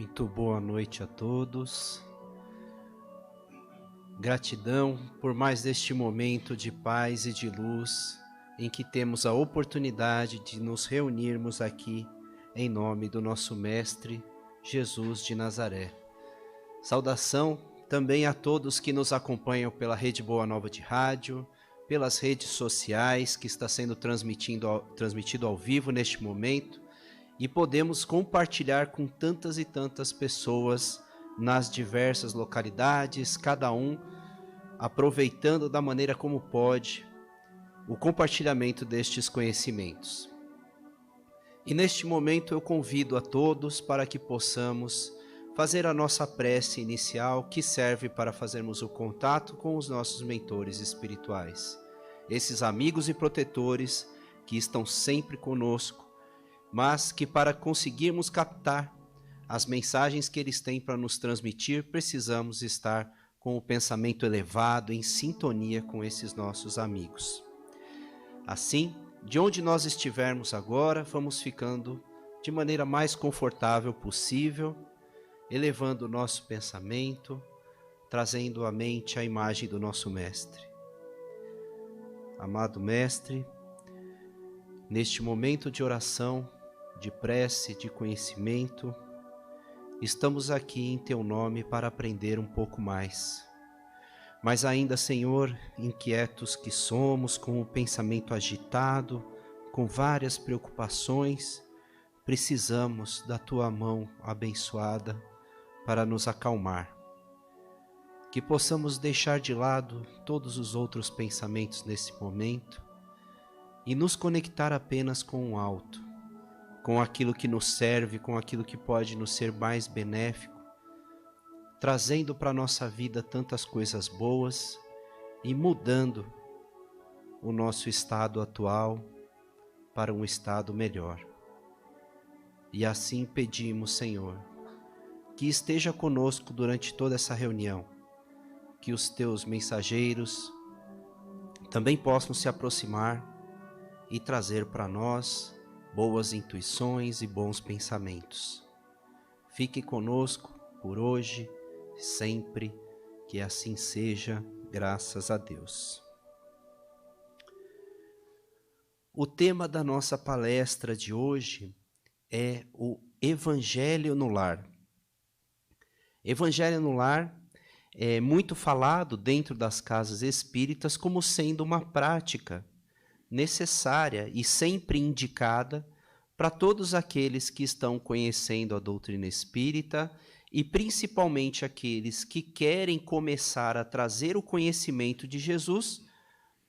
Muito boa noite a todos. Gratidão por mais este momento de paz e de luz em que temos a oportunidade de nos reunirmos aqui em nome do nosso Mestre Jesus de Nazaré. Saudação também a todos que nos acompanham pela Rede Boa Nova de Rádio, pelas redes sociais que está sendo transmitido ao vivo neste momento, e podemos compartilhar com tantas e tantas pessoas nas diversas localidades, cada um aproveitando da maneira como pode o compartilhamento destes conhecimentos. E neste momento eu convido a todos para que possamos fazer a nossa prece inicial, que serve para fazermos o contato com os nossos mentores espirituais, esses amigos e protetores que estão sempre conosco, mas que para conseguirmos captar as mensagens que eles têm para nos transmitir, precisamos estar com o pensamento elevado, em sintonia com esses nossos amigos. Assim, de onde nós estivermos agora, vamos ficando de maneira mais confortável possível, elevando o nosso pensamento, trazendo à mente a imagem do nosso Mestre. Amado Mestre, neste momento de oração, de prece, de conhecimento, estamos aqui em Teu nome para aprender um pouco mais. Mas ainda, Senhor, inquietos que somos, com o pensamento agitado, com várias preocupações, precisamos da Tua mão abençoada para nos acalmar. Que possamos deixar de lado todos os outros pensamentos nesse momento e nos conectar apenas com o alto, com aquilo que nos serve, com aquilo que pode nos ser mais benéfico, trazendo para a nossa vida tantas coisas boas e mudando o nosso estado atual para um estado melhor. E assim pedimos, Senhor, que esteja conosco durante toda essa reunião, que os Teus mensageiros também possam se aproximar e trazer para nós boas intuições e bons pensamentos. Fique conosco por hoje, sempre, que assim seja, graças a Deus. O tema da nossa palestra de hoje é o Evangelho no Lar. Evangelho no Lar é muito falado dentro das casas espíritas como sendo uma prática necessária e sempre indicada para todos aqueles que estão conhecendo a doutrina espírita e principalmente aqueles que querem começar a trazer o conhecimento de Jesus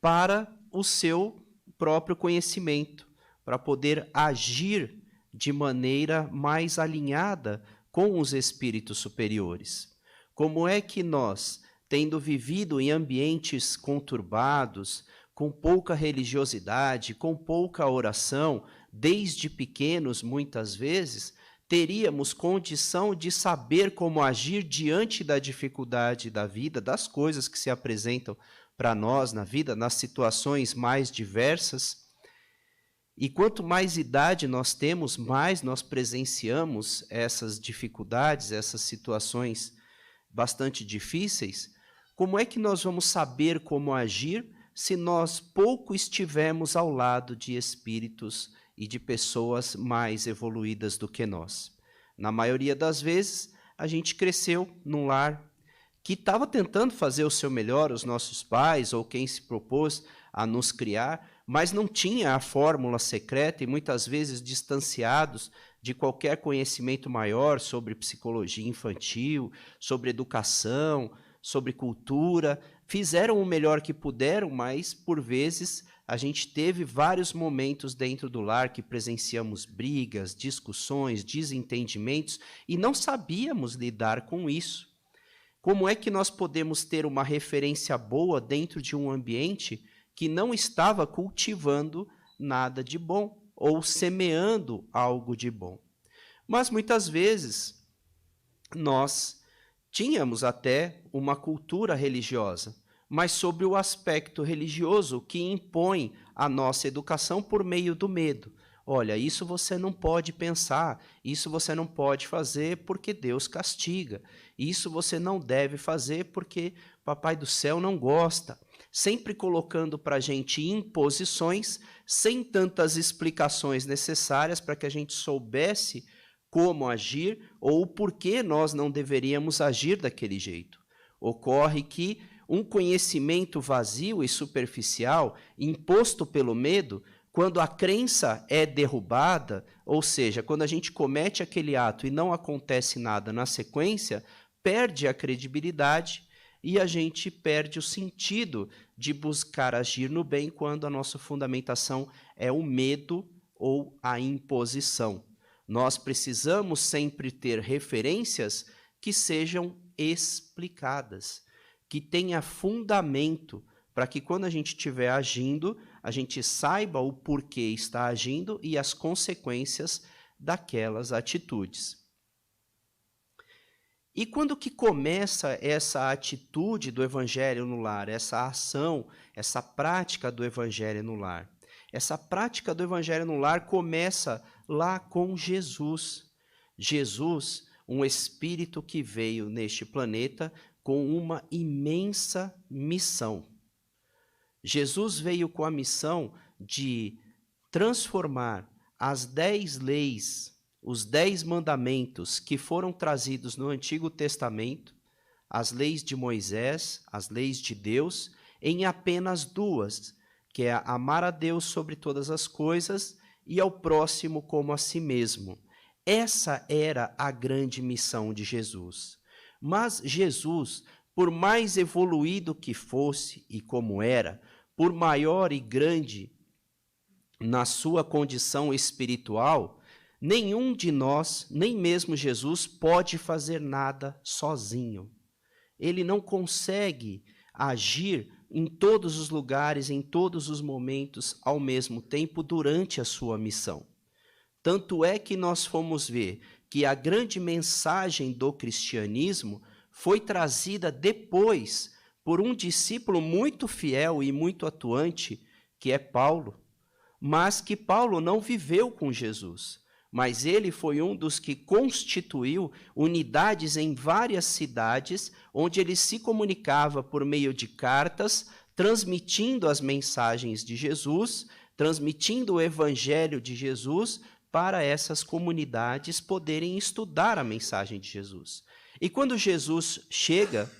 para o seu próprio conhecimento, para poder agir de maneira mais alinhada com os espíritos superiores. Como é que nós, tendo vivido em ambientes conturbados, com pouca religiosidade, com pouca oração, desde pequenos muitas vezes, teríamos condição de saber como agir diante da dificuldade da vida, das coisas que se apresentam para nós na vida, nas situações mais diversas. E quanto mais idade nós temos, mais nós presenciamos essas dificuldades, essas situações bastante difíceis. Como é que nós vamos saber como agir se nós pouco estivermos ao lado de espíritos e de pessoas mais evoluídas do que nós? Na maioria das vezes, a gente cresceu num lar que estava tentando fazer o seu melhor, os nossos pais ou quem se propôs a nos criar, mas não tinha a fórmula secreta e muitas vezes distanciados de qualquer conhecimento maior sobre psicologia infantil, sobre educação, sobre cultura. Fizeram o melhor que puderam, mas, por vezes, a gente teve vários momentos dentro do lar que presenciamos brigas, discussões, desentendimentos e não sabíamos lidar com isso. Como é que nós podemos ter uma referência boa dentro de um ambiente que não estava cultivando nada de bom ou semeando algo de bom? Mas, muitas vezes, nós tínhamos até uma cultura religiosa, mas sobre o aspecto religioso que impõe a nossa educação por meio do medo. Olha, isso você não pode pensar, isso você não pode fazer porque Deus castiga, isso você não deve fazer porque Papai do Céu não gosta. Sempre colocando para a gente imposições, sem tantas explicações necessárias para que a gente soubesse como agir ou o porquê nós não deveríamos agir daquele jeito. Ocorre que um conhecimento vazio e superficial, imposto pelo medo, quando a crença é derrubada, ou seja, quando a gente comete aquele ato e não acontece nada na sequência, perde a credibilidade e a gente perde o sentido de buscar agir no bem quando a nossa fundamentação é o medo ou a imposição. Nós precisamos sempre ter referências que sejam explicadas, que tenha fundamento, para que quando a gente estiver agindo, a gente saiba o porquê está agindo e as consequências daquelas atitudes. E quando que começa essa atitude do Evangelho no lar, essa ação, essa prática do Evangelho no lar? Essa prática do Evangelho no lar começa lá com Jesus. Jesus, um espírito que veio neste planeta com uma imensa missão. Jesus veio com a missão de transformar as 10 leis, os 10 mandamentos que foram trazidos no Antigo Testamento, as leis de Moisés, as leis de Deus, em apenas 2, que é amar a Deus sobre todas as coisas e ao próximo como a si mesmo. Essa era a grande missão de Jesus. Mas Jesus, por mais evoluído que fosse e como era, por maior e grande na sua condição espiritual, nenhum de nós, nem mesmo Jesus, pode fazer nada sozinho. Ele não consegue agir em todos os lugares, em todos os momentos, ao mesmo tempo, durante a sua missão. Tanto é que nós fomos ver que a grande mensagem do cristianismo foi trazida depois por um discípulo muito fiel e muito atuante, que é Paulo, mas que Paulo não viveu com Jesus, mas ele foi um dos que constituiu unidades em várias cidades, onde ele se comunicava por meio de cartas, transmitindo as mensagens de Jesus, transmitindo o evangelho de Jesus, para essas comunidades poderem estudar a mensagem de Jesus. E quando Jesus chega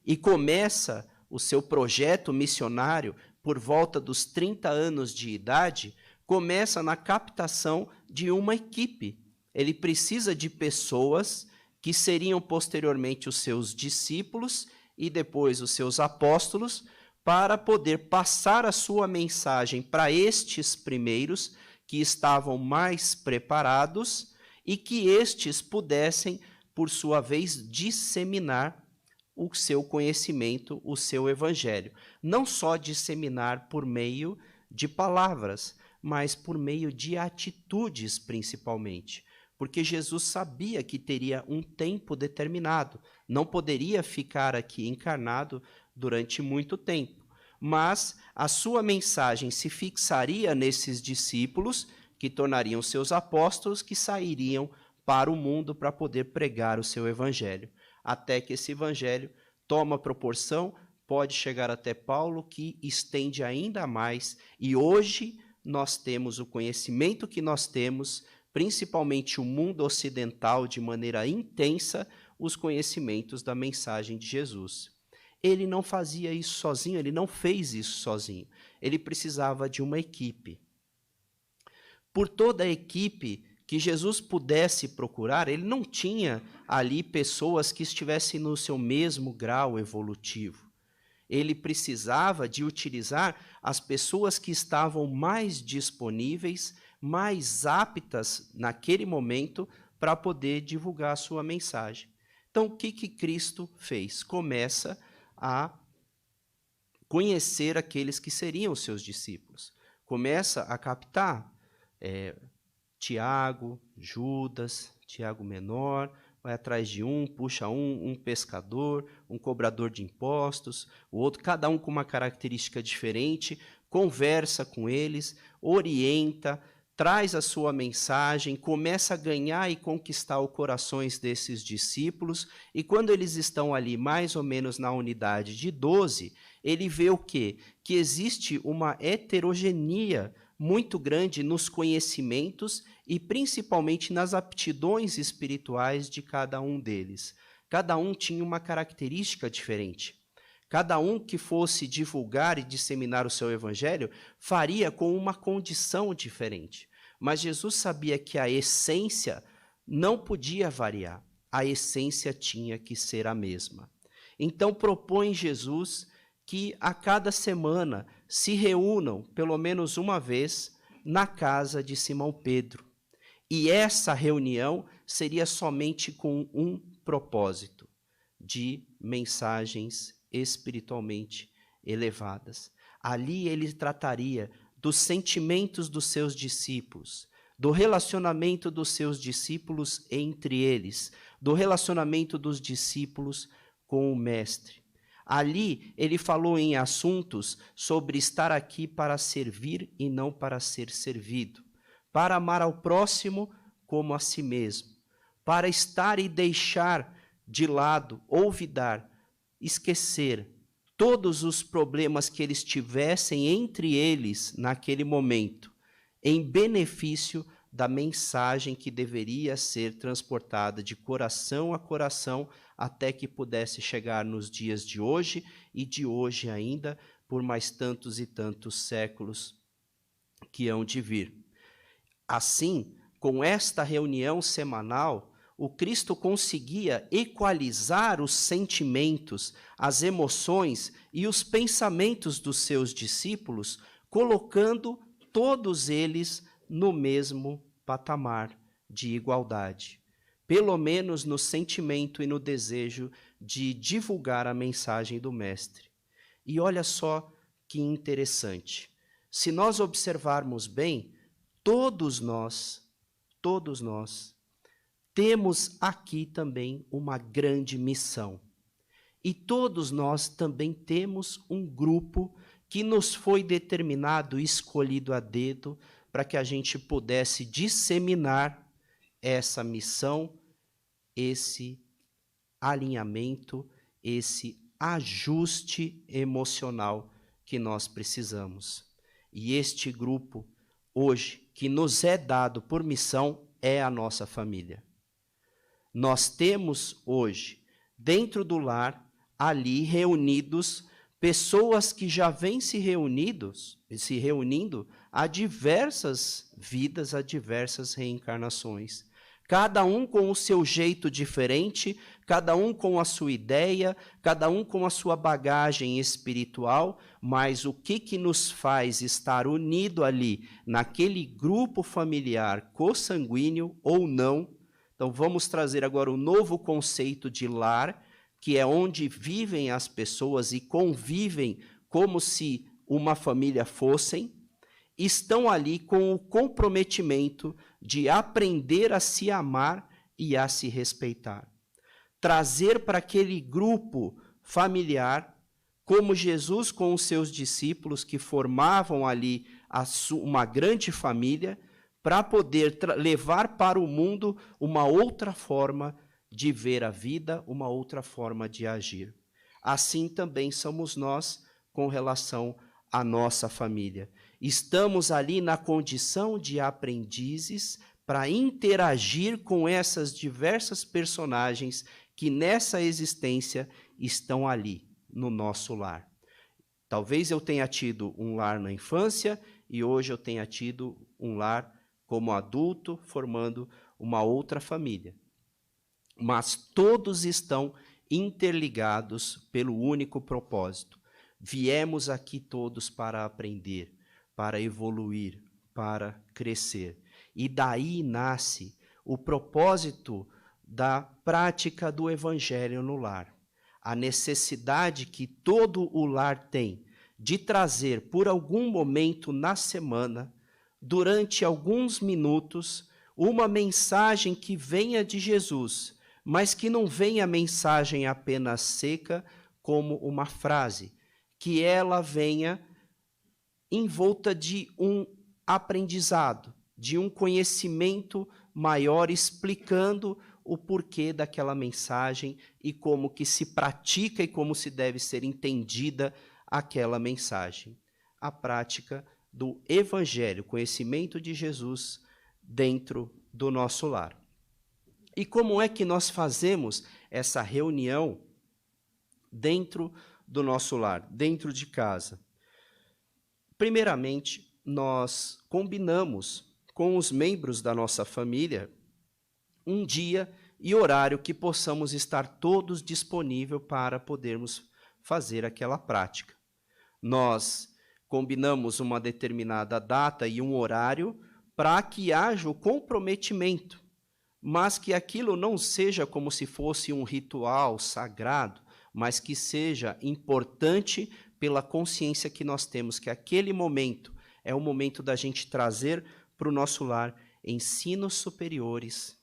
e começa o seu projeto missionário por volta dos 30 anos de idade, começa na captação de uma equipe. Ele precisa de pessoas que seriam posteriormente os seus discípulos e depois os seus apóstolos, para poder passar a sua mensagem para estes primeiros, que estavam mais preparados, e que estes pudessem, por sua vez, disseminar o seu conhecimento, o seu evangelho. Não só disseminar por meio de palavras, mas por meio de atitudes, principalmente. Porque Jesus sabia que teria um tempo determinado, não poderia ficar aqui encarnado durante muito tempo. Mas a sua mensagem se fixaria nesses discípulos, que tornariam seus apóstolos, que sairiam para o mundo para poder pregar o seu evangelho. Até que esse evangelho toma proporção, pode chegar até Paulo, que estende ainda mais. E hoje nós temos o conhecimento que nós temos, principalmente o mundo ocidental, de maneira intensa, os conhecimentos da mensagem de Jesus. Ele não fazia isso sozinho, ele não fez isso sozinho. Ele precisava de uma equipe. Por toda a equipe que Jesus pudesse procurar, ele não tinha ali pessoas que estivessem no seu mesmo grau evolutivo. Ele precisava de utilizar as pessoas que estavam mais disponíveis, mais aptas naquele momento para poder divulgar a sua mensagem. Então, o que Cristo fez? Começa a conhecer aqueles que seriam os seus discípulos. Começa a captar Tiago, Judas, Tiago menor, vai atrás de um, puxa um pescador, um cobrador de impostos, o outro, cada um com uma característica diferente, conversa com eles, orienta, traz a sua mensagem, começa a ganhar e conquistar os corações desses discípulos, e quando eles estão ali mais ou menos na unidade de 12, ele vê o quê? Que existe uma heterogeneia muito grande nos conhecimentos e principalmente nas aptidões espirituais de cada um deles. Cada um tinha uma característica diferente. Cada um que fosse divulgar e disseminar o seu evangelho faria com uma condição diferente. Mas Jesus sabia que a essência não podia variar. A essência tinha que ser a mesma. Então propõe Jesus que a cada semana se reúnam pelo menos uma vez na casa de Simão Pedro. E essa reunião seria somente com um propósito, de mensagens espiritualmente elevadas. Ali ele trataria dos sentimentos dos seus discípulos, do relacionamento dos seus discípulos entre eles, do relacionamento dos discípulos com o Mestre. Ali ele falou em assuntos sobre estar aqui para servir e não para ser servido, para amar ao próximo como a si mesmo, para estar e deixar de lado, olvidar, esquecer todos os problemas que eles tivessem entre eles naquele momento, em benefício da mensagem que deveria ser transportada de coração a coração até que pudesse chegar nos dias de hoje e de hoje ainda por mais tantos e tantos séculos que hão de vir. Assim, com esta reunião semanal, o Cristo conseguia equalizar os sentimentos, as emoções e os pensamentos dos seus discípulos, colocando todos eles no mesmo patamar de igualdade, pelo menos no sentimento e no desejo de divulgar a mensagem do Mestre. E olha só que interessante. Se nós observarmos bem, todos nós temos aqui também uma grande missão. E todos nós também temos um grupo que nos foi determinado, escolhido a dedo, para que a gente pudesse disseminar essa missão, esse alinhamento, esse ajuste emocional que nós precisamos. E este grupo, hoje, que nos é dado por missão, é a nossa família. Nós temos hoje, dentro do lar, ali reunidos, pessoas que já vêm se reunindo a diversas vidas, a diversas reencarnações. Cada um com o seu jeito diferente, cada um com a sua ideia, cada um com a sua bagagem espiritual, mas o que nos faz estar unido ali, naquele grupo familiar consanguíneo ou não? Então vamos trazer agora um novo conceito de lar, que é onde vivem as pessoas e convivem como se uma família fossem, estão ali com o comprometimento de aprender a se amar e a se respeitar. Trazer para aquele grupo familiar, como Jesus com os seus discípulos que formavam ali uma grande família, para poder levar para o mundo uma outra forma de ver a vida, uma outra forma de agir. Assim também somos nós com relação à nossa família. Estamos ali na condição de aprendizes para interagir com essas diversas personagens que nessa existência estão ali no nosso lar. Talvez eu tenha tido um lar na infância e hoje eu tenha tido um lar como adulto, formando uma outra família. Mas todos estão interligados pelo único propósito. Viemos aqui todos para aprender, para evoluir, para crescer. E daí nasce o propósito da prática do Evangelho no lar. A necessidade que todo o lar tem de trazer por algum momento na semana, durante alguns minutos, uma mensagem que venha de Jesus, mas que não venha a mensagem apenas seca como uma frase, que ela venha envolta de um aprendizado, de um conhecimento maior explicando o porquê daquela mensagem e como que se pratica e como se deve ser entendida aquela mensagem. A prática do Evangelho, conhecimento de Jesus dentro do nosso lar. E como é que nós fazemos essa reunião dentro do nosso lar, dentro de casa? Primeiramente, nós combinamos com os membros da nossa família um dia e horário que possamos estar todos disponíveis para podermos fazer aquela prática. Nós combinamos uma determinada data e um horário para que haja o comprometimento, mas que aquilo não seja como se fosse um ritual sagrado, mas que seja importante pela consciência que nós temos que aquele momento é o momento da gente trazer para o nosso lar ensinos superiores,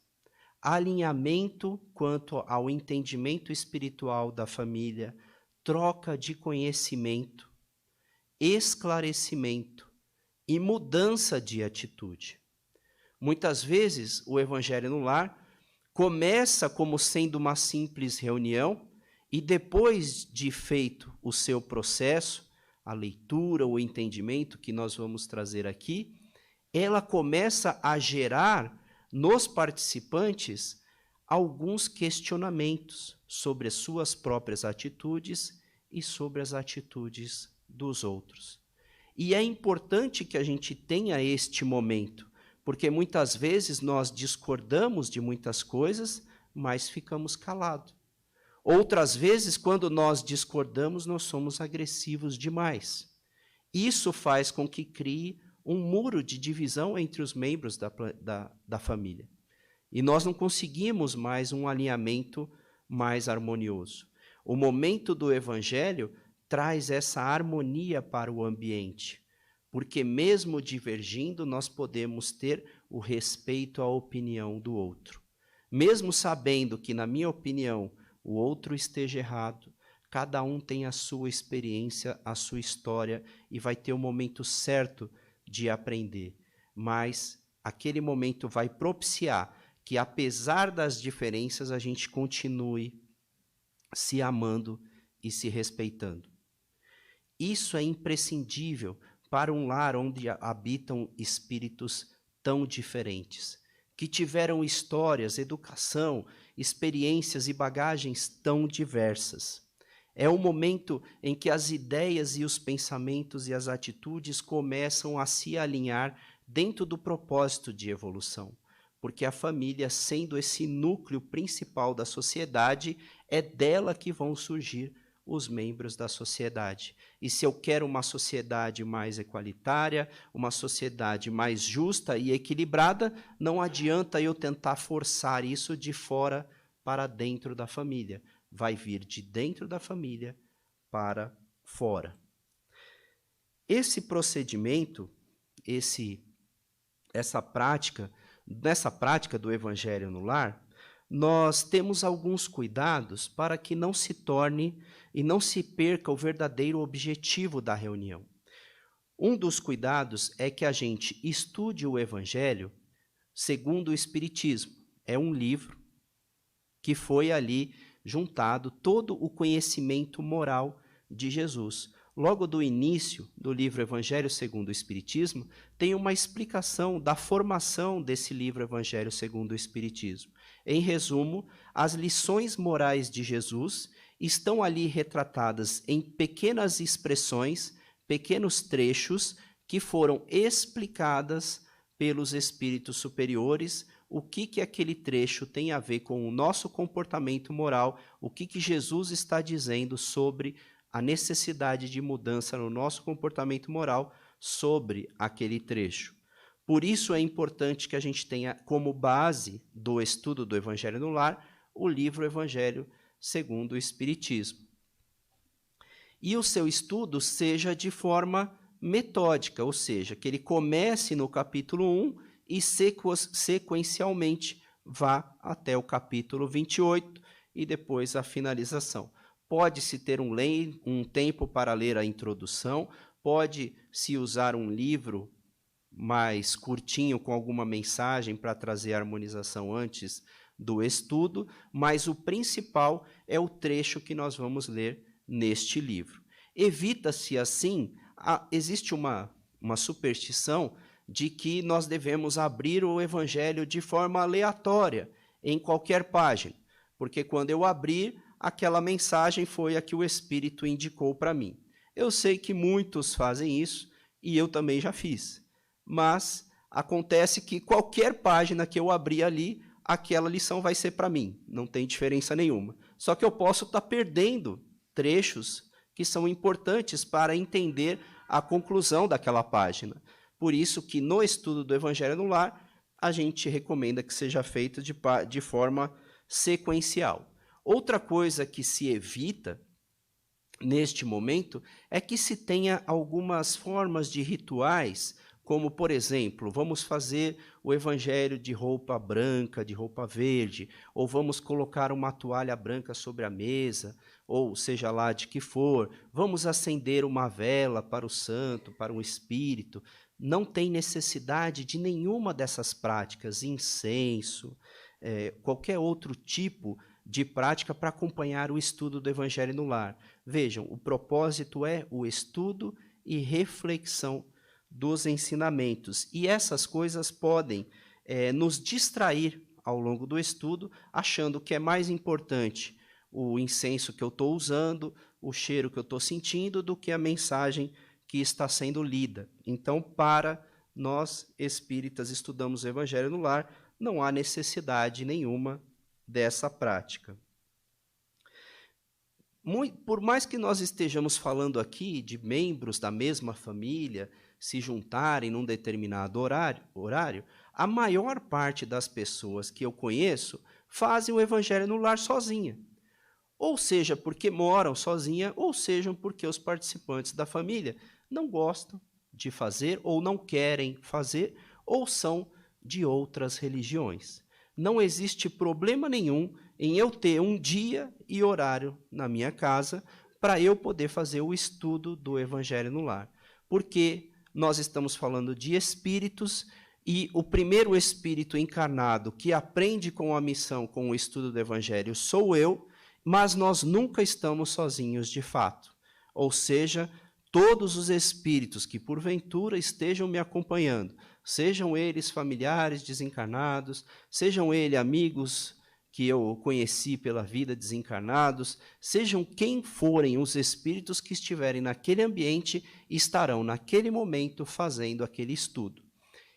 alinhamento quanto ao entendimento espiritual da família, troca de conhecimento, esclarecimento e mudança de atitude. Muitas vezes o Evangelho no Lar começa como sendo uma simples reunião e depois de feito o seu processo, a leitura, o entendimento que nós vamos trazer aqui, ela começa a gerar nos participantes alguns questionamentos sobre as suas próprias atitudes e sobre as atitudes dos outros. E é importante que a gente tenha este momento, porque muitas vezes nós discordamos de muitas coisas, mas ficamos calados. Outras vezes, quando nós discordamos, nós somos agressivos demais. Isso faz com que crie um muro de divisão entre os membros da família. E nós não conseguimos mais um alinhamento mais harmonioso. O momento do Evangelho traz essa harmonia para o ambiente, porque mesmo divergindo, nós podemos ter o respeito à opinião do outro. Mesmo sabendo que, na minha opinião, o outro esteja errado, cada um tem a sua experiência, a sua história e vai ter o momento certo de aprender. Mas aquele momento vai propiciar que, apesar das diferenças, a gente continue se amando e se respeitando. Isso é imprescindível para um lar onde habitam espíritos tão diferentes, que tiveram histórias, educação, experiências e bagagens tão diversas. É o momento em que as ideias e os pensamentos e as atitudes começam a se alinhar dentro do propósito de evolução, porque a família, sendo esse núcleo principal da sociedade, é dela que vão surgir os membros da sociedade. E se eu quero uma sociedade mais equalitária, uma sociedade mais justa e equilibrada, não adianta eu tentar forçar isso de fora para dentro da família. Vai vir de dentro da família para fora. Esse procedimento, nessa prática do Evangelho no Lar, nós temos alguns cuidados para que não se torne e não se perca o verdadeiro objetivo da reunião. Um dos cuidados é que a gente estude o Evangelho segundo o Espiritismo. É um livro que foi ali juntado todo o conhecimento moral de Jesus. Logo do início do livro Evangelho segundo o Espiritismo, tem uma explicação da formação desse livro Evangelho segundo o Espiritismo. Em resumo, as lições morais de Jesus estão ali retratadas em pequenas expressões, pequenos trechos que foram explicadas pelos espíritos superiores, o que aquele trecho tem a ver com o nosso comportamento moral, o que Jesus está dizendo sobre a necessidade de mudança no nosso comportamento moral sobre aquele trecho. Por isso é importante que a gente tenha como base do estudo do Evangelho no Lar o livro Evangelho segundo o Espiritismo. E o seu estudo seja de forma metódica, ou seja, que ele comece no capítulo 1 e sequencialmente vá até o capítulo 28 e depois a finalização. Pode-se ter um tempo para ler a introdução, pode-se usar um livro mais curtinho, com alguma mensagem para trazer a harmonização antes do estudo, mas o principal é o trecho que nós vamos ler neste livro. Evita-se, assim, existe uma superstição de que nós devemos abrir o Evangelho de forma aleatória, em qualquer página, porque quando eu abrir, aquela mensagem foi a que o Espírito indicou para mim. Eu sei que muitos fazem isso, e eu também já fiz, mas acontece que qualquer página que eu abrir ali, aquela lição vai ser para mim, não tem diferença nenhuma. Só que eu posso estar perdendo trechos que são importantes para entender a conclusão daquela página. Por isso que no estudo do Evangelho no Lar, a gente recomenda que seja feito de forma sequencial. Outra coisa que se evita neste momento é que se tenha algumas formas de rituais, como, por exemplo, vamos fazer o Evangelho de roupa branca, de roupa verde, ou vamos colocar uma toalha branca sobre a mesa, ou seja lá de que for, vamos acender uma vela para o santo, para o espírito. Não tem necessidade de nenhuma dessas práticas, incenso, qualquer outro tipo de prática para acompanhar o estudo do Evangelho no Lar. Vejam, o propósito é o estudo e reflexão dos ensinamentos. E essas coisas podem nos distrair ao longo do estudo, achando que é mais importante o incenso que eu estou usando, o cheiro que eu estou sentindo, do que a mensagem que está sendo lida. Então, para nós espíritas estudamos o Evangelho no Lar, não há necessidade nenhuma dessa prática. Por mais que nós estejamos falando aqui de membros da mesma família se juntarem num determinado horário, a maior parte das pessoas que eu conheço fazem o Evangelho no Lar sozinha. Ou seja, porque moram sozinha, ou seja, porque os participantes da família não gostam de fazer, ou não querem fazer, ou são de outras religiões. Não existe problema nenhum em eu ter um dia e horário na minha casa para eu poder fazer o estudo do Evangelho no Lar. Porque nós estamos falando de espíritos, e o primeiro espírito encarnado que aprende com a missão, com o estudo do Evangelho, sou eu, mas nós nunca estamos sozinhos de fato. Ou seja, todos os espíritos que porventura estejam me acompanhando, sejam eles familiares desencarnados, sejam eles amigos que eu conheci pela vida desencarnados, sejam quem forem os espíritos que estiverem naquele ambiente, estarão naquele momento fazendo aquele estudo.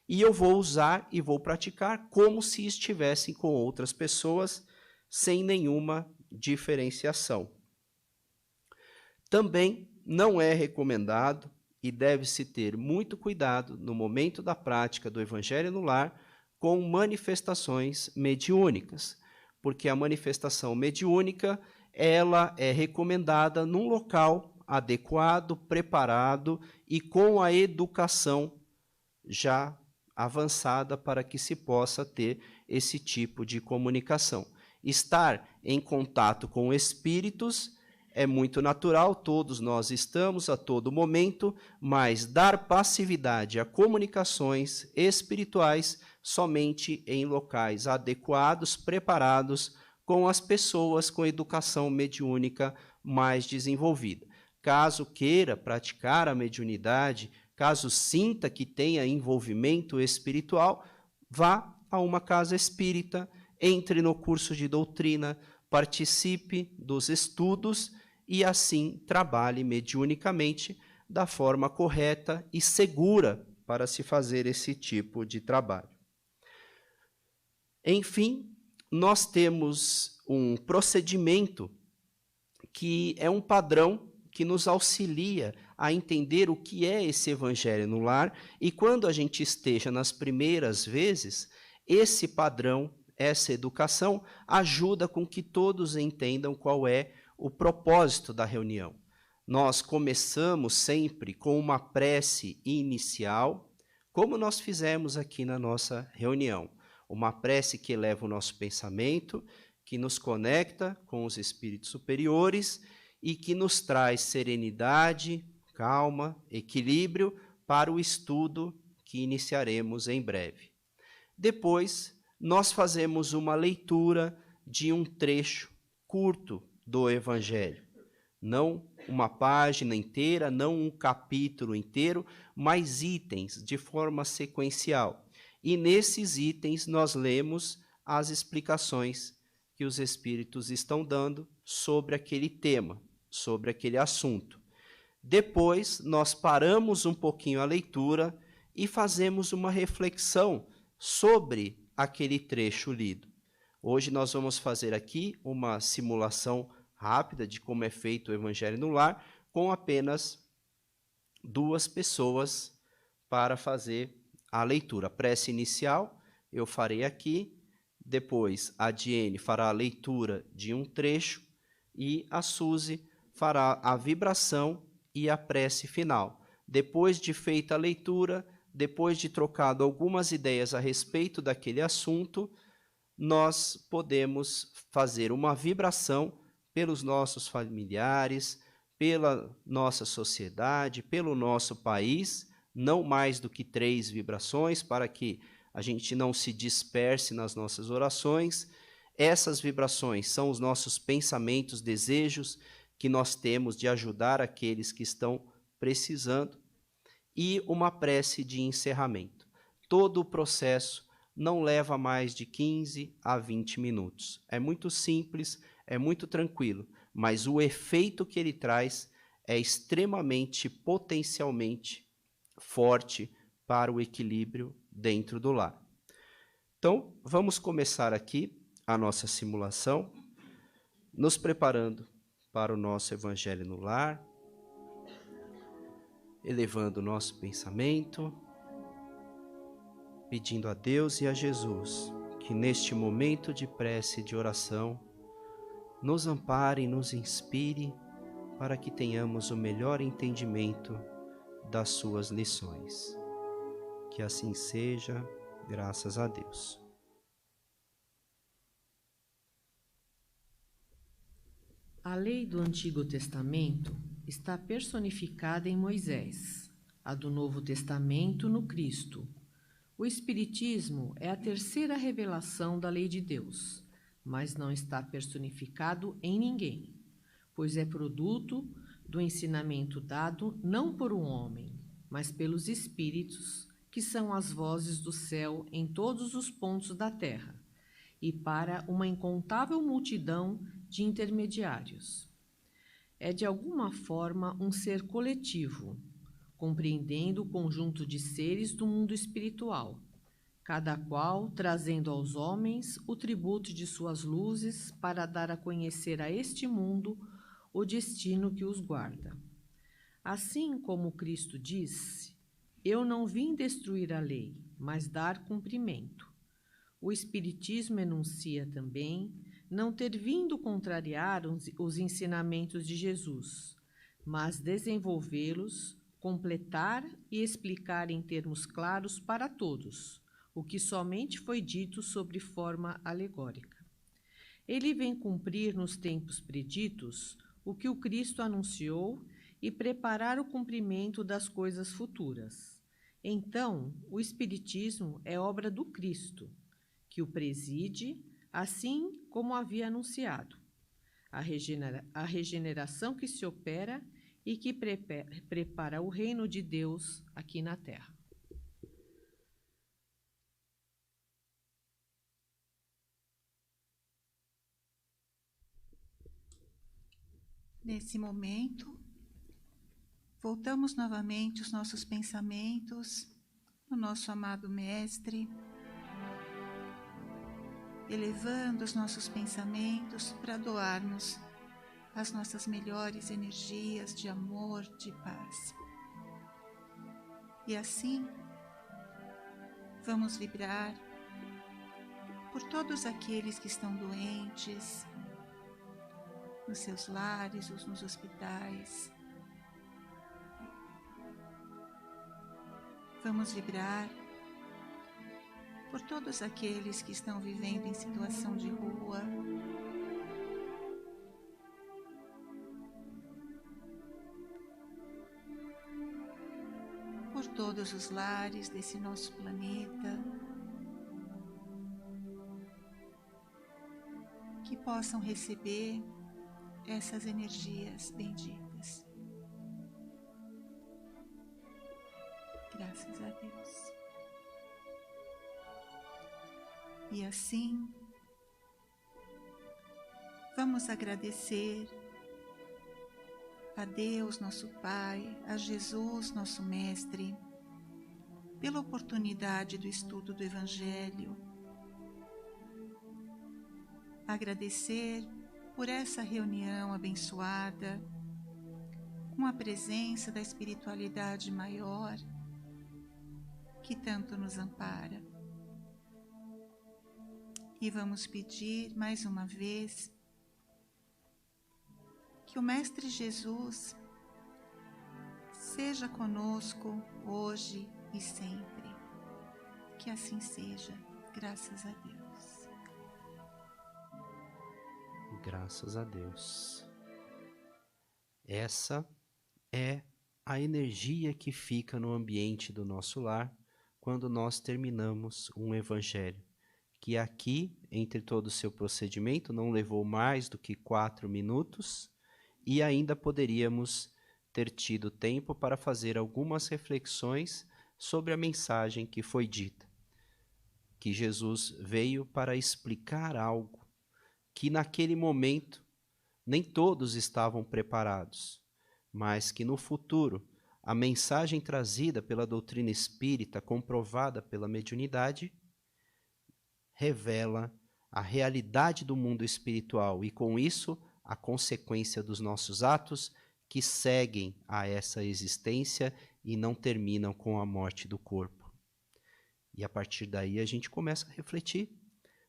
E eu vou usar e vou praticar como se estivessem com outras pessoas, sem nenhuma diferenciação. Também não é recomendado e deve-se ter muito cuidado no momento da prática do Evangelho no Lar com manifestações mediúnicas, porque a manifestação mediúnica ela é recomendada num local adequado, preparado e com a educação já avançada para que se possa ter esse tipo de comunicação. Estar em contato com espíritos é muito natural, todos nós estamos a todo momento, mas dar passividade a comunicações espirituais somente em locais adequados, preparados, com as pessoas com educação mediúnica mais desenvolvida. Caso queira praticar a mediunidade, caso sinta que tenha envolvimento espiritual, vá a uma casa espírita, entre no curso de doutrina, participe dos estudos e assim trabalhe mediunicamente da forma correta e segura para se fazer esse tipo de trabalho. Enfim, nós temos um procedimento que é um padrão que nos auxilia a entender o que é esse Evangelho no Lar, e quando a gente esteja nas primeiras vezes, esse padrão, essa educação, ajuda com que todos entendam qual é o propósito da reunião. Nós começamos sempre com uma prece inicial, como nós fizemos aqui na nossa reunião. Uma prece que eleva o nosso pensamento, que nos conecta com os espíritos superiores e que nos traz serenidade, calma, equilíbrio para o estudo que iniciaremos em breve. Depois, nós fazemos uma leitura de um trecho curto do Evangelho. Não uma página inteira, não um capítulo inteiro, mas itens de forma sequencial. E nesses itens nós lemos as explicações que os Espíritos estão dando sobre aquele tema, sobre aquele assunto. Depois, nós paramos um pouquinho a leitura e fazemos uma reflexão sobre aquele trecho lido. Hoje nós vamos fazer aqui uma simulação rápida de como é feito o Evangelho no Lar, com apenas 2 pessoas para fazer a leitura. A prece inicial eu farei aqui, depois a Diene fará a leitura de um trecho e a Suzy fará a vibração e a prece final. Depois de feita a leitura, depois de trocado algumas ideias a respeito daquele assunto, nós podemos fazer uma vibração pelos nossos familiares, pela nossa sociedade, pelo nosso país, não mais do que 3 vibrações, para que a gente não se disperse nas nossas orações. Essas vibrações são os nossos pensamentos, desejos que nós temos de ajudar aqueles que estão precisando, e uma prece de encerramento. Todo o processo não leva mais de 15 a 20 minutos. É muito simples, é muito tranquilo, mas o efeito que ele traz é extremamente, potencialmente forte para o equilíbrio dentro do lar. Então, vamos começar aqui a nossa simulação, nos preparando para o nosso Evangelho no Lar, elevando o nosso pensamento, pedindo a Deus e a Jesus que neste momento de prece e de oração nos ampare e nos inspire para que tenhamos o melhor entendimento das suas lições. Que assim seja, graças a Deus. A lei do Antigo Testamento está personificada em Moisés, a do Novo Testamento no Cristo. O Espiritismo é a terceira revelação da lei de Deus, mas não está personificado em ninguém, pois é produto do ensinamento dado não por um homem, mas pelos Espíritos, que são as vozes do céu em todos os pontos da terra, e para uma incontável multidão de intermediários. É de alguma forma um ser coletivo, compreendendo o conjunto de seres do mundo espiritual, cada qual trazendo aos homens o tributo de suas luzes para dar a conhecer a este mundo o destino que os guarda. Assim como Cristo disse: "Eu não vim destruir a lei, mas dar cumprimento." O Espiritismo enuncia também não ter vindo contrariar os ensinamentos de Jesus, mas desenvolvê-los, completar e explicar em termos claros para todos, o que somente foi dito sobre forma alegórica. Ele vem cumprir nos tempos preditos o que o Cristo anunciou e preparar o cumprimento das coisas futuras. Então, o Espiritismo é obra do Cristo, que o preside, assim como havia anunciado, a regeneração que se opera e que prepara o reino de Deus aqui na terra. Nesse momento, voltamos novamente os nossos pensamentos no nosso amado Mestre, elevando os nossos pensamentos para doarmos as nossas melhores energias de amor, de paz. E assim, vamos vibrar por todos aqueles que estão doentes, nos seus lares ou nos hospitais. Vamos vibrar por todos aqueles que estão vivendo em situação de rua, por todos os lares desse nosso planeta, que possam receber essas energias benditas. Graças a Deus. E assim, vamos agradecer a Deus, nosso Pai, a Jesus, nosso Mestre, pela oportunidade do estudo do Evangelho. Agradecer por essa reunião abençoada, com a presença da espiritualidade maior, que tanto nos ampara. E vamos pedir mais uma vez que o Mestre Jesus seja conosco hoje e sempre. Que assim seja, graças a Deus. Graças a Deus. Essa é a energia que fica no ambiente do nosso lar quando nós terminamos um evangelho, que aqui, entre todo o seu procedimento, não levou mais do que 4 minutos, e ainda poderíamos ter tido tempo para fazer algumas reflexões sobre a mensagem que foi dita. Que Jesus veio para explicar algo que naquele momento nem todos estavam preparados, mas que no futuro a mensagem trazida pela doutrina espírita, comprovada pela mediunidade, revela a realidade do mundo espiritual e, com isso, a consequência dos nossos atos que seguem a essa existência e não terminam com a morte do corpo. E a partir daí a gente começa a refletir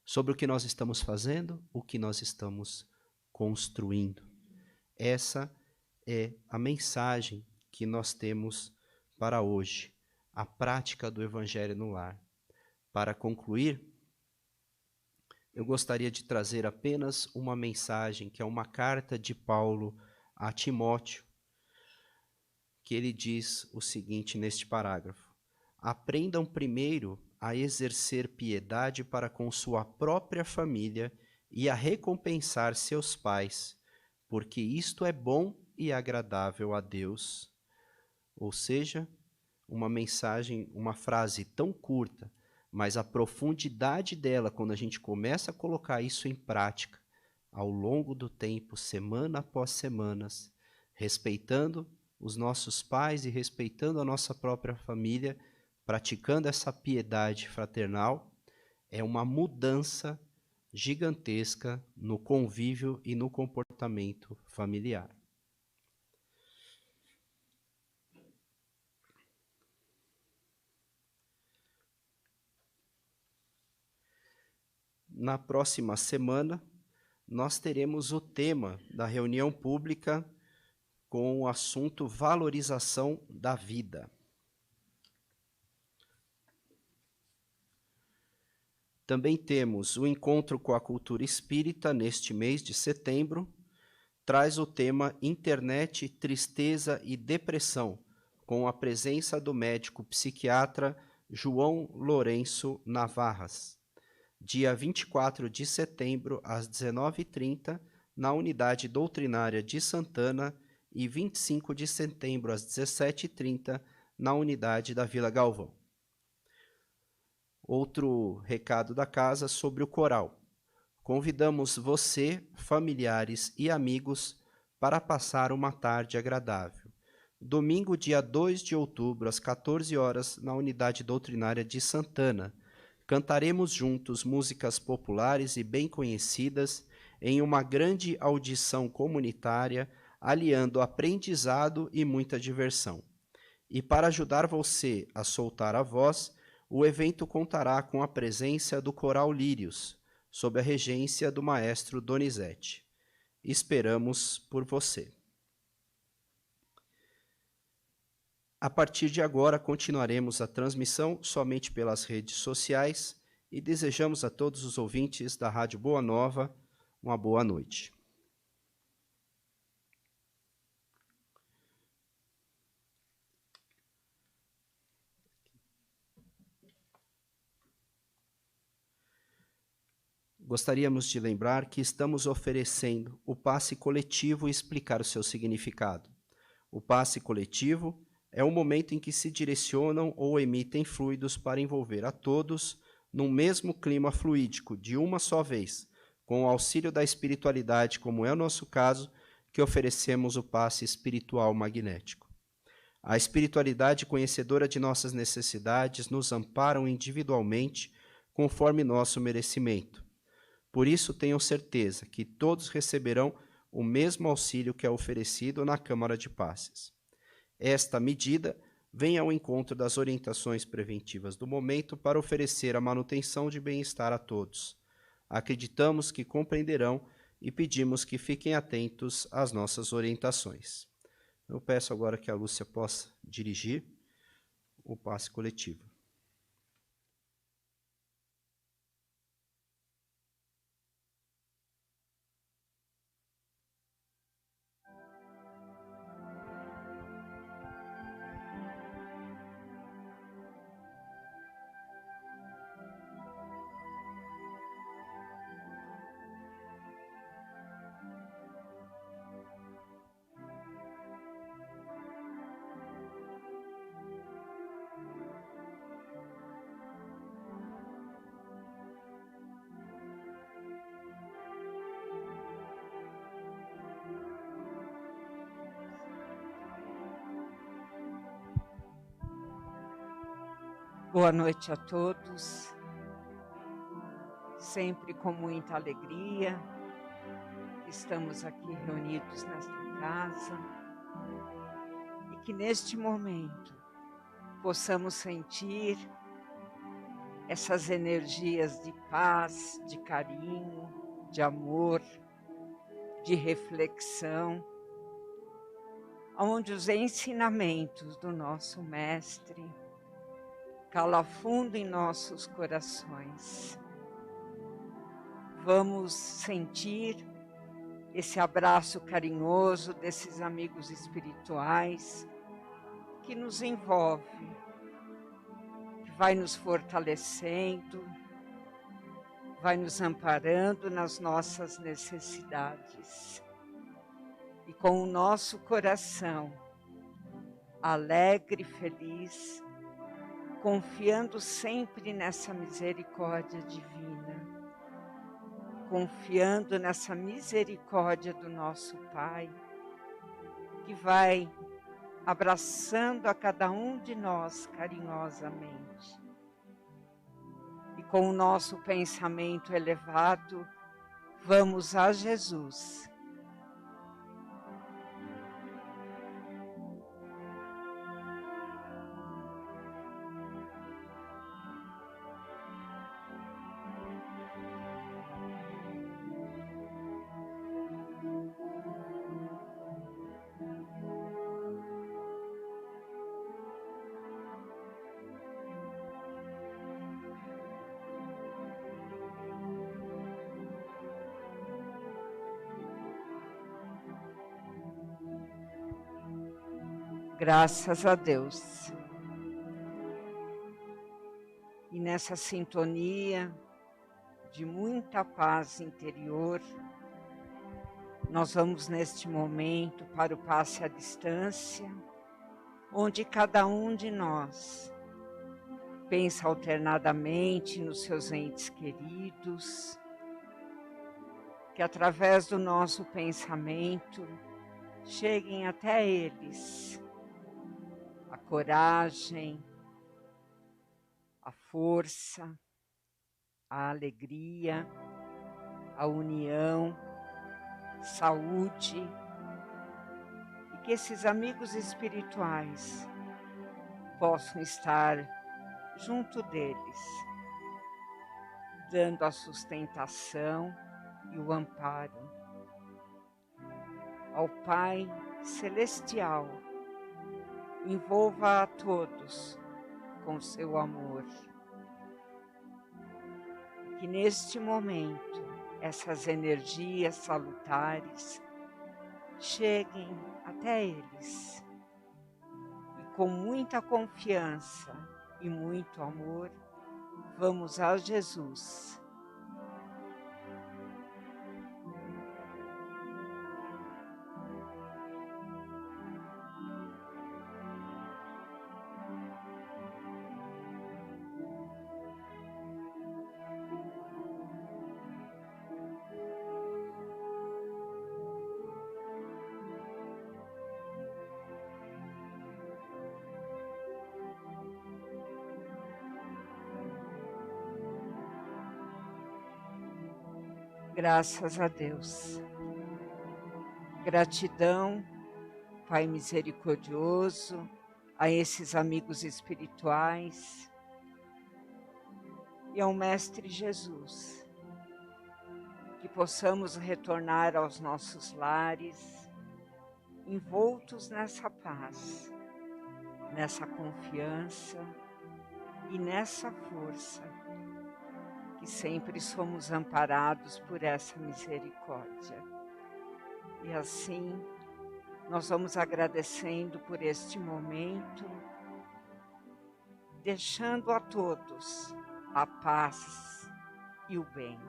sobre o que nós estamos fazendo, o que nós estamos construindo. Essa é a mensagem que nós temos para hoje, a prática do Evangelho no lar. Para concluir, eu gostaria de trazer apenas uma mensagem, que é uma carta de Paulo a Timóteo, que ele diz o seguinte neste parágrafo: aprendam primeiro a exercer piedade para com sua própria família e a recompensar seus pais, porque isto é bom e agradável a Deus. Ou seja, uma mensagem, uma frase tão curta, mas a profundidade dela, quando a gente começa a colocar isso em prática, ao longo do tempo, semana após semanas, respeitando os nossos pais e respeitando a nossa própria família, praticando essa piedade fraternal, é uma mudança gigantesca no convívio e no comportamento familiar. Na próxima semana, nós teremos o tema da reunião pública com o assunto valorização da vida. Também temos o encontro com a cultura espírita neste mês de setembro, traz o tema Internet, Tristeza e Depressão, com a presença do médico psiquiatra João Lourenço Navarras. Dia 24 de setembro, às 19h30, na Unidade Doutrinária de Santana, e 25 de setembro, às 17h30, na Unidade da Vila Galvão. Outro recado da casa sobre o coral. Convidamos você, familiares e amigos, para passar uma tarde agradável. Domingo, dia 2 de outubro, às 14 horas, na Unidade Doutrinária de Santana. Cantaremos juntos músicas populares e bem conhecidas em uma grande audição comunitária, aliando aprendizado e muita diversão. E para ajudar você a soltar a voz, o evento contará com a presença do Coral Lírios, sob a regência do maestro Donizete. Esperamos por você. A partir de agora, continuaremos a transmissão somente pelas redes sociais e desejamos a todos os ouvintes da Rádio Boa Nova uma boa noite. gostaríamos de lembrar que estamos oferecendo o passe coletivo e explicar o seu significado. O passe coletivo é o momento em que se direcionam ou emitem fluidos para envolver a todos num mesmo clima fluídico, de uma só vez, com o auxílio da espiritualidade, como é o nosso caso, que oferecemos o passe espiritual magnético. A espiritualidade conhecedora de nossas necessidades nos amparam individualmente, conforme nosso merecimento. Por isso, tenham certeza que todos receberão o mesmo auxílio que é oferecido na Câmara de Passes. Esta medida vem ao encontro das orientações preventivas do momento para oferecer a manutenção de bem-estar a todos. Acreditamos que compreenderão e pedimos que fiquem atentos às nossas orientações. Eu peço agora que a Lúcia possa dirigir o passe coletivo. Boa noite a todos, sempre com muita alegria, estamos aqui reunidos nesta casa e que neste momento possamos sentir essas energias de paz, de carinho, de amor, de reflexão, onde os ensinamentos do nosso Mestre cala fundo em nossos corações. Vamos sentir esse abraço carinhoso desses amigos espirituais que nos envolve, que vai nos fortalecendo, vai nos amparando nas nossas necessidades. E com o nosso coração alegre e feliz, confiando sempre nessa misericórdia divina, confiando nessa misericórdia do nosso Pai, que vai abraçando a cada um de nós carinhosamente. E com o nosso pensamento elevado, vamos a Jesus. Graças a Deus. E nessa sintonia de muita paz interior, nós vamos neste momento para o passe à distância, onde cada um de nós pensa alternadamente nos seus entes queridos, que através do nosso pensamento cheguem até eles a coragem, a força, a alegria, a união, saúde, e que esses amigos espirituais possam estar junto deles, dando a sustentação e o amparo. Ao Pai Celestial, envolva a todos com seu amor. Que neste momento essas energias salutares cheguem até eles e com muita confiança e muito amor vamos a Jesus. Graças a Deus. Gratidão, Pai misericordioso, a esses amigos espirituais e ao Mestre Jesus. Que possamos retornar aos nossos lares, envoltos nessa paz, nessa confiança e nessa força, que sempre somos amparados por essa misericórdia. E assim, nós vamos agradecendo por este momento, deixando a todos a paz e o bem.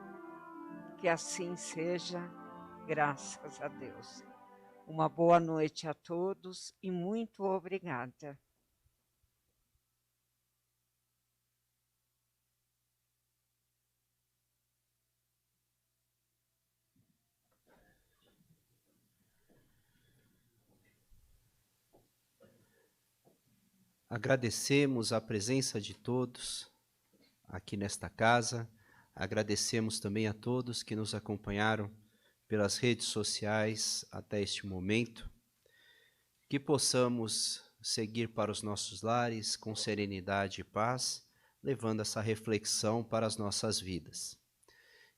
Que assim seja, graças a Deus. Uma boa noite a todos e muito obrigada. Agradecemos a presença de todos aqui nesta casa. Agradecemos também a todos que nos acompanharam pelas redes sociais até este momento. Que possamos seguir para os nossos lares com serenidade e paz, levando essa reflexão para as nossas vidas.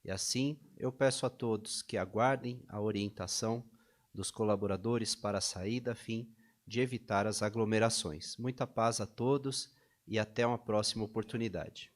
E assim, eu peço a todos que aguardem a orientação dos colaboradores para a saída, a fim de evitar as aglomerações. Muita paz a todos e até uma próxima oportunidade.